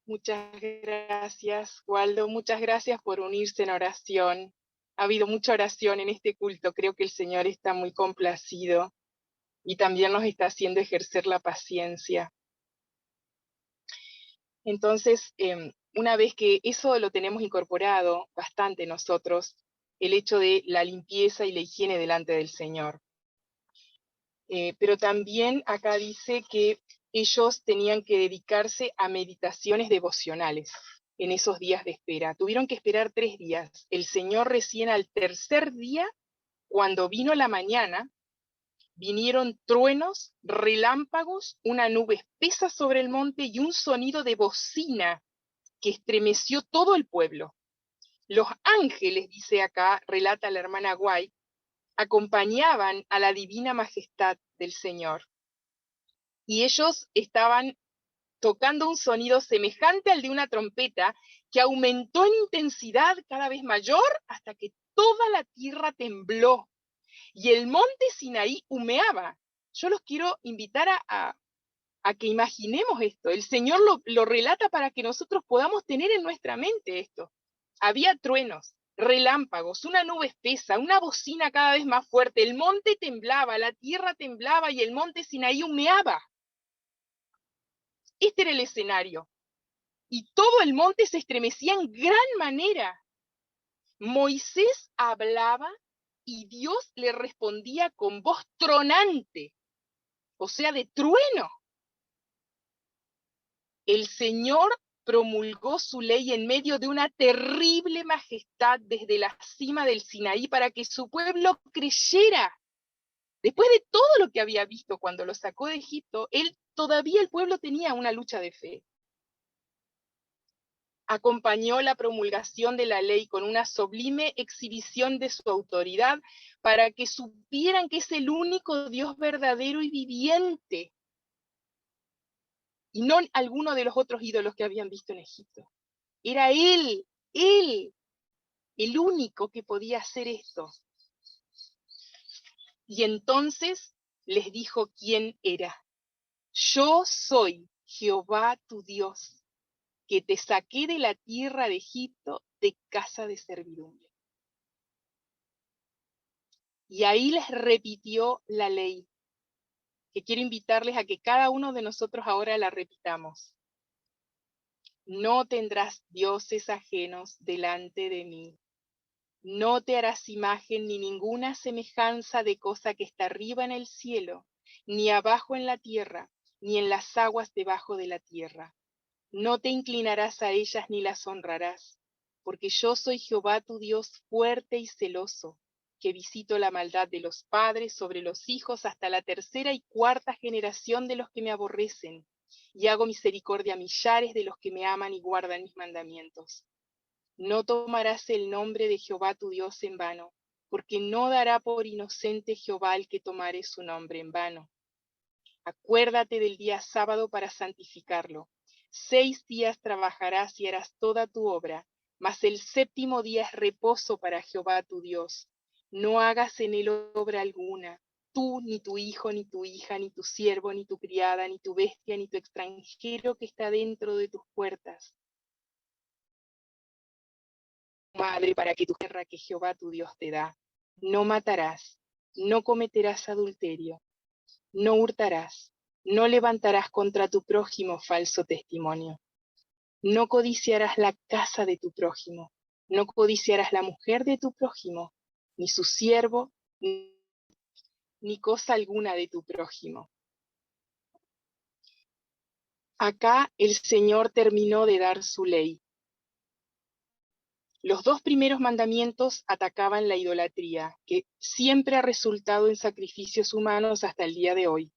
Muchas gracias, Waldo. Muchas gracias por unirse en oración. Ha habido mucha oración en este culto. Creo que el Señor está muy complacido y también nos está haciendo ejercer la paciencia. Entonces, una vez que eso lo tenemos incorporado bastante nosotros, el hecho de la limpieza y la higiene delante del Señor. Pero también acá dice que ellos tenían que dedicarse a meditaciones devocionales en esos días de espera. Tuvieron que esperar 3 días. El Señor recién al tercer día, cuando vino la mañana, vinieron truenos, relámpagos, una nube espesa sobre el monte y un sonido de bocina que estremeció todo el pueblo. Los ángeles, dice acá, relata la hermana White, acompañaban a la divina majestad del Señor. Y ellos estaban tocando un sonido semejante al de una trompeta que aumentó en intensidad cada vez mayor hasta que toda la tierra tembló y el monte Sinaí humeaba. Yo los quiero invitar a que imaginemos esto. El Señor lo relata para que nosotros podamos tener en nuestra mente esto. Había truenos, relámpagos, una nube espesa, una bocina cada vez más fuerte, el monte temblaba, la tierra temblaba y el monte Sinaí humeaba. Este era el escenario. Y todo el monte se estremecía en gran manera. Moisés hablaba y Dios le respondía con voz tronante, o sea, de trueno. El Señor promulgó su ley en medio de una terrible majestad desde la cima del Sinaí para que su pueblo creyera. Después de todo lo que había visto cuando lo sacó de Egipto, todavía el pueblo tenía una lucha de fe. Acompañó la promulgación de la ley con una sublime exhibición de su autoridad para que supieran que es el único Dios verdadero y viviente, y no alguno de los otros ídolos que habían visto en Egipto. Era Él, el único que podía hacer esto. Y entonces les dijo quién era. Yo soy Jehová tu Dios, que te saqué de la tierra de Egipto, de casa de servidumbre. Y ahí les repitió la ley, que quiero invitarles a que cada uno de nosotros ahora la repitamos. No tendrás dioses ajenos delante de mí. No te harás imagen ni ninguna semejanza de cosa que está arriba en el cielo, ni abajo en la tierra, ni en las aguas debajo de la tierra. No te inclinarás a ellas ni las honrarás, porque yo soy Jehová tu Dios fuerte y celoso, que visito la maldad de los padres sobre los hijos hasta la tercera y cuarta generación de los que me aborrecen, y hago misericordia a millares de los que me aman y guardan mis mandamientos. No tomarás el nombre de Jehová tu Dios en vano, porque no dará por inocente Jehová el que tomare su nombre en vano. Acuérdate del día sábado para santificarlo. 6 días trabajarás y harás toda tu obra, mas el séptimo día es reposo para Jehová tu Dios. No hagas en él obra alguna, tú, ni tu hijo, ni tu hija, ni tu siervo, ni tu criada, ni tu bestia, ni tu extranjero que está dentro de tus puertas. Madre, para que tu tierra que Jehová tu Dios te da. No matarás, no cometerás adulterio, no hurtarás, no levantarás contra tu prójimo falso testimonio. No codiciarás la casa de tu prójimo, no codiciarás la mujer de tu prójimo, ni su siervo, ni cosa alguna de tu prójimo. Acá el Señor terminó de dar su ley. Los 2 primeros mandamientos atacaban la idolatría, que siempre ha resultado en sacrificios humanos hasta el día de hoy.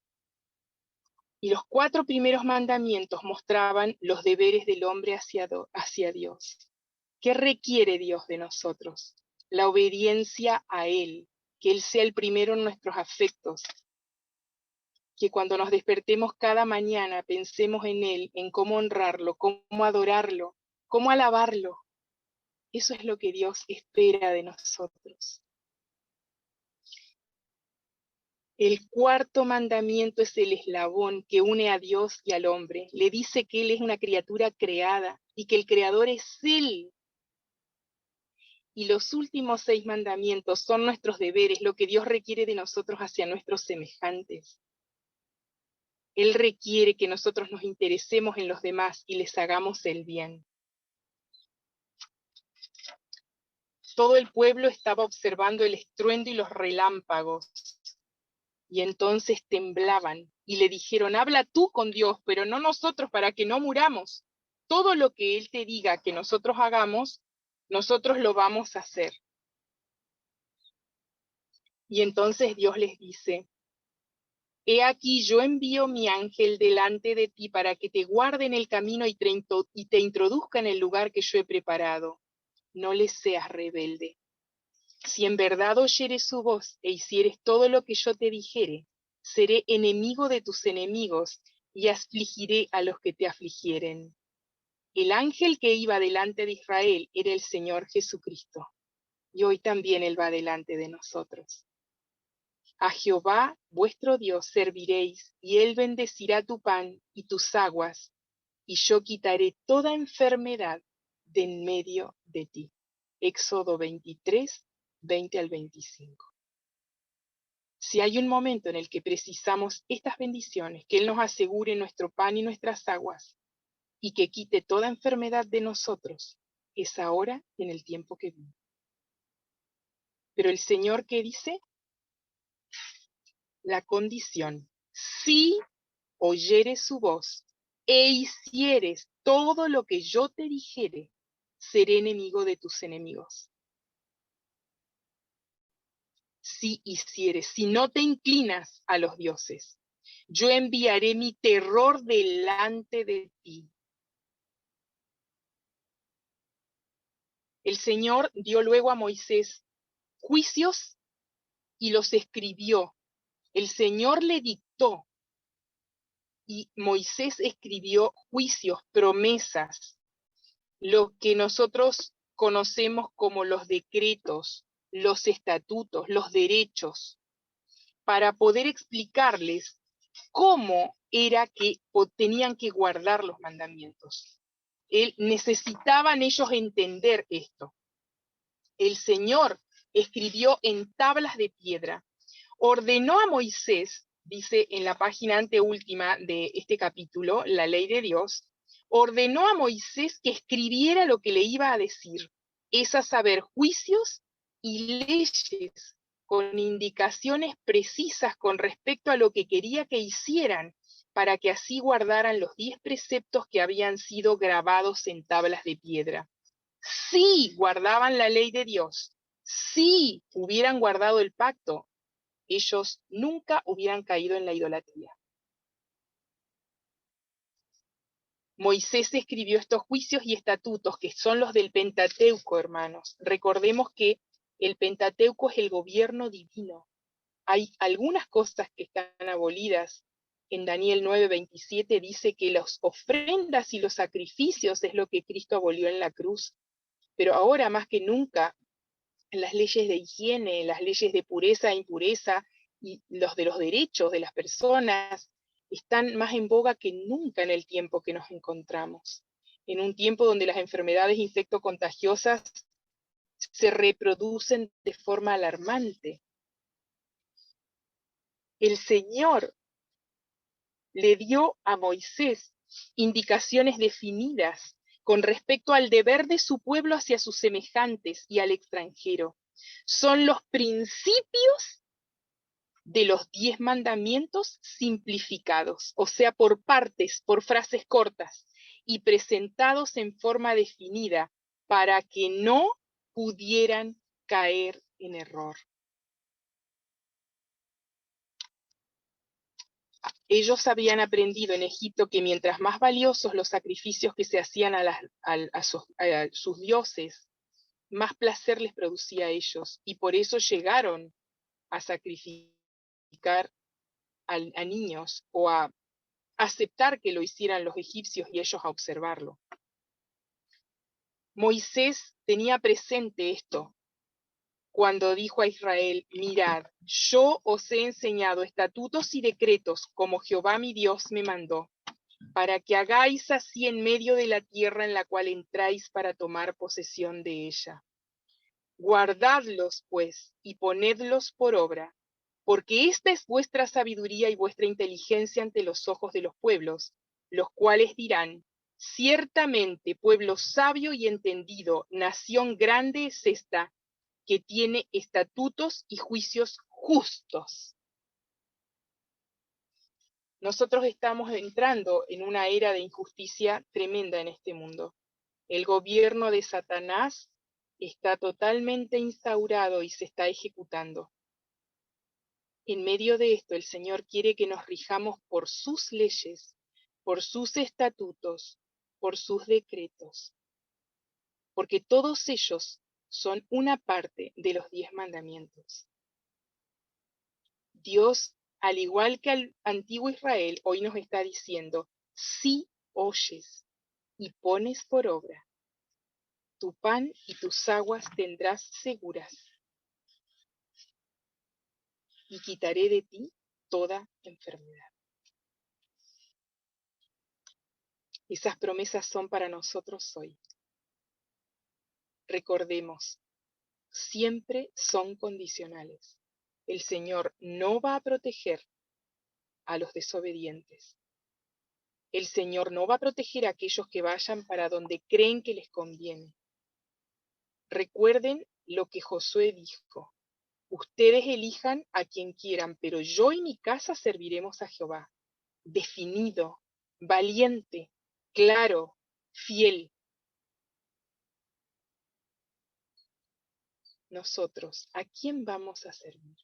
Y los 4 primeros mandamientos mostraban los deberes del hombre hacia Dios. ¿Qué requiere Dios de nosotros? La obediencia a Él, que Él sea el primero en nuestros afectos, que cuando nos despertemos cada mañana pensemos en Él, en cómo honrarlo, cómo adorarlo, cómo alabarlo. Eso es lo que Dios espera de nosotros. El 4º mandamiento es el eslabón que une a Dios y al hombre. Le dice que Él es una criatura creada y que el creador es Él. Y los últimos 6 mandamientos son nuestros deberes, lo que Dios requiere de nosotros hacia nuestros semejantes. Él requiere que nosotros nos interesemos en los demás y les hagamos el bien. Todo el pueblo estaba observando el estruendo y los relámpagos. Y entonces temblaban y le dijeron, habla tú con Dios, pero no nosotros, para que no muramos. Todo lo que Él te diga que nosotros hagamos, nosotros lo vamos a hacer. Y entonces Dios les dice, he aquí yo envío mi ángel delante de ti para que te guarde en el camino y te introduzca en el lugar que yo he preparado. No le seas rebelde. Si en verdad oyeres su voz e hicieres todo lo que yo te dijere, seré enemigo de tus enemigos y afligiré a los que te afligieren. El ángel que iba delante de Israel era el Señor Jesucristo, y hoy también Él va delante de nosotros. A Jehová vuestro Dios serviréis, y Él bendecirá tu pan y tus aguas, y yo quitaré toda enfermedad de en medio de ti. Éxodo 23, 20 al 25. Si hay un momento en el que precisamos estas bendiciones, que Él nos asegure nuestro pan y nuestras aguas, y que quite toda enfermedad de nosotros, es ahora en el tiempo que vive. Pero el Señor, ¿qué dice? La condición, si oyeres su voz e hicieres todo lo que yo te dijere, seré enemigo de tus enemigos. Si hicieres, si no te inclinas a los dioses, yo enviaré mi terror delante de ti. El Señor dio luego a Moisés juicios y los escribió. El Señor le dictó y Moisés escribió juicios, promesas, lo que nosotros conocemos como los decretos, los estatutos, los derechos, para poder explicarles cómo era que tenían que guardar los mandamientos. Necesitaban ellos entender esto. El Señor escribió en tablas de piedra. Ordenó a Moisés, dice en la página anteúltima de este capítulo, la ley de Dios, ordenó a Moisés que escribiera lo que le iba a decir, es a saber, juicios y leyes con indicaciones precisas con respecto a lo que quería que hicieran, para que así guardaran los 10 preceptos que habían sido grabados en tablas de piedra. Si guardaban la ley de Dios, si hubieran guardado el pacto, ellos nunca hubieran caído en la idolatría. Moisés escribió estos juicios y estatutos, que son los del Pentateuco, hermanos. Recordemos que el Pentateuco es el gobierno divino. Hay algunas cosas que están abolidas. En Daniel 9:27 dice que las ofrendas y los sacrificios es lo que Cristo abolió en la cruz. Pero ahora más que nunca, las leyes de higiene, las leyes de pureza e impureza y los de los derechos de las personas están más en boga que nunca en el tiempo que nos encontramos. En un tiempo donde las enfermedades infectocontagiosas se reproducen de forma alarmante. El Señor le dio a Moisés indicaciones definidas con respecto al deber de su pueblo hacia sus semejantes y al extranjero. Son los principios de los 10 mandamientos simplificados, o sea, por partes, por frases cortas, y presentados en forma definida para que no pudieran caer en error. Ellos habían aprendido en Egipto que mientras más valiosos los sacrificios que se hacían a sus dioses, más placer les producía a ellos, y por eso llegaron a sacrificar a niños o a aceptar que lo hicieran los egipcios y ellos a observarlo. Moisés tenía presente esto cuando dijo a Israel: mirad, yo os he enseñado estatutos y decretos como Jehová mi Dios me mandó, para que hagáis así en medio de la tierra en la cual entráis para tomar posesión de ella. Guardadlos, pues, y ponedlos por obra, porque esta es vuestra sabiduría y vuestra inteligencia ante los ojos de los pueblos, los cuales dirán: ciertamente pueblo sabio y entendido, nación grande es esta, que tiene estatutos y juicios justos. Nosotros estamos entrando en una era de injusticia tremenda en este mundo. El gobierno de Satanás está totalmente instaurado y se está ejecutando. En medio de esto, el Señor quiere que nos rijamos por sus leyes, por sus estatutos, por sus decretos, porque todos ellos son una parte de los 10 mandamientos. Dios, al igual que al antiguo Israel, hoy nos está diciendo: si oyes y pones por obra, tu pan y tus aguas tendrás seguras, y quitaré de ti toda enfermedad. Esas promesas son para nosotros hoy. Recordemos, siempre son condicionales. El Señor no va a proteger a los desobedientes. El Señor no va a proteger a aquellos que vayan para donde creen que les conviene. Recuerden lo que Josué dijo: ustedes elijan a quien quieran, pero yo y mi casa serviremos a Jehová. Definido, valiente, claro, fiel. Nosotros, ¿a quién vamos a servir?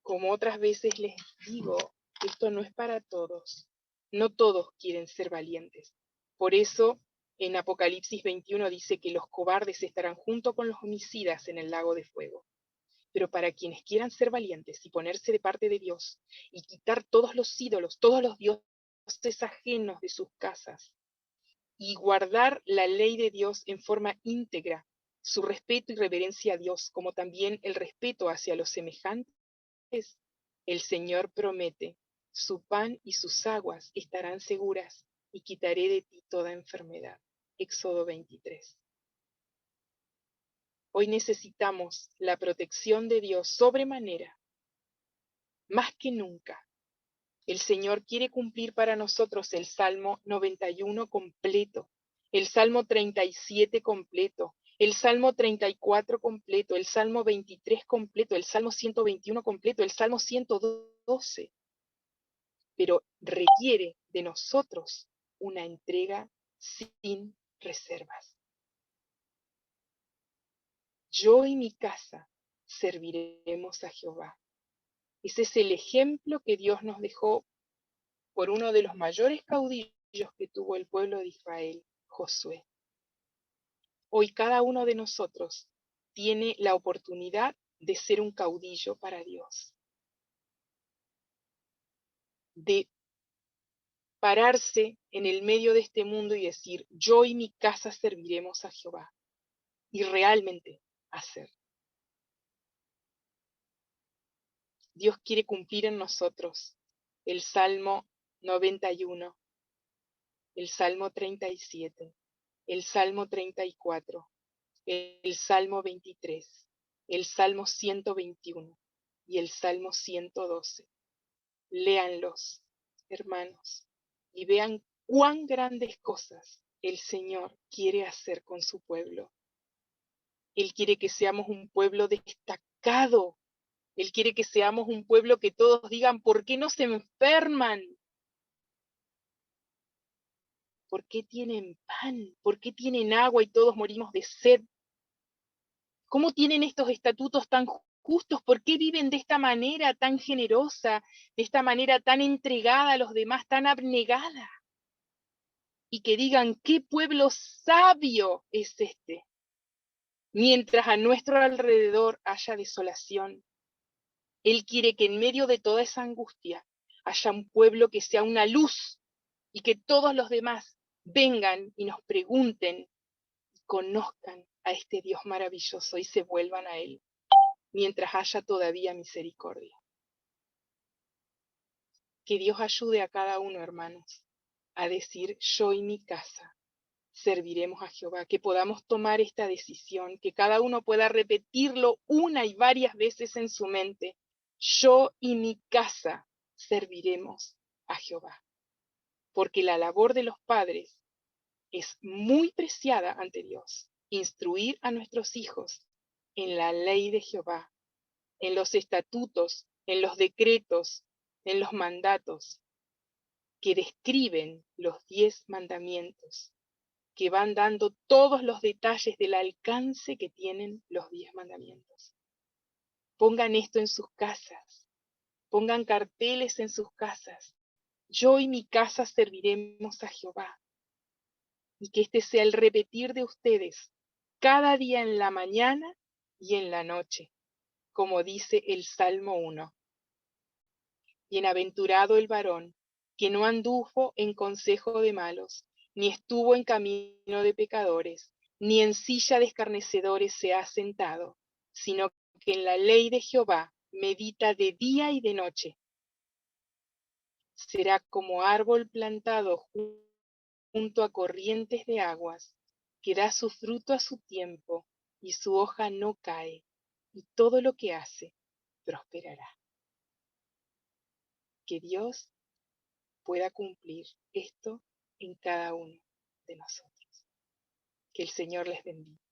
Como otras veces les digo, esto no es para todos. No todos quieren ser valientes. Por eso, en Apocalipsis 21 dice que los cobardes estarán junto con los homicidas en el lago de fuego. Pero para quienes quieran ser valientes y ponerse de parte de Dios y quitar todos los ídolos, todos los dioses ajenos de sus casas, y guardar la ley de Dios en forma íntegra, su respeto y reverencia a Dios, como también el respeto hacia los semejantes, el Señor promete: su pan y sus aguas estarán seguras y quitaré de ti toda enfermedad. Éxodo 23. Hoy necesitamos la protección de Dios sobremanera, más que nunca. El Señor quiere cumplir para nosotros el Salmo 91 completo, el Salmo 37 completo, el Salmo 34 completo, el Salmo 23 completo, el Salmo 121 completo, el Salmo 112. Pero requiere de nosotros una entrega sin reservas. Yo y mi casa serviremos a Jehová. Ese es el ejemplo que Dios nos dejó por uno de los mayores caudillos que tuvo el pueblo de Israel, Josué. Hoy cada uno de nosotros tiene la oportunidad de ser un caudillo para Dios, de pararse en el medio de este mundo y decir, yo y mi casa serviremos a Jehová, y realmente hacer. Dios quiere cumplir en nosotros el Salmo 91, el Salmo 37, el Salmo 34, el Salmo 23, el Salmo 121 y el Salmo 112. Léanlos, hermanos, y vean cuán grandes cosas el Señor quiere hacer con su pueblo. Él quiere que seamos un pueblo destacado. Él quiere que seamos un pueblo que todos digan, ¿por qué no se enferman? ¿Por qué tienen pan? ¿Por qué tienen agua y todos morimos de sed? ¿Cómo tienen estos estatutos tan justos? ¿Por qué viven de esta manera tan generosa, de esta manera tan entregada a los demás, tan abnegada? Y que digan, ¿qué pueblo sabio es este? Mientras a nuestro alrededor haya desolación, Él quiere que en medio de toda esa angustia haya un pueblo que sea una luz y que todos los demás vengan y nos pregunten y conozcan a este Dios maravilloso y se vuelvan a Él, mientras haya todavía misericordia. Que Dios ayude a cada uno, hermanos, a decir, yo y mi casa serviremos a Jehová, que podamos tomar esta decisión, que cada uno pueda repetirlo una y varias veces en su mente, yo y mi casa serviremos a Jehová, porque la labor de los padres es muy preciada ante Dios, instruir a nuestros hijos en la ley de Jehová, en los estatutos, en los decretos, en los mandatos que describen los 10 mandamientos, que van dando todos los detalles del alcance que tienen los 10 mandamientos. Pongan esto en sus casas, pongan carteles en sus casas. Yo y mi casa serviremos a Jehová. Y que este sea el repetir de ustedes cada día en la mañana y en la noche, como dice el Salmo 1. Bienaventurado el varón que no anduvo en consejo de malos, ni estuvo en camino de pecadores, ni en silla de escarnecedores se ha sentado, sino que en la ley de Jehová medita de día y de noche. Será como árbol plantado junto a corrientes de aguas, que da su fruto a su tiempo, y su hoja no cae, y todo lo que hace prosperará. Que Dios pueda cumplir esto en cada uno de nosotros. Que el Señor les bendiga.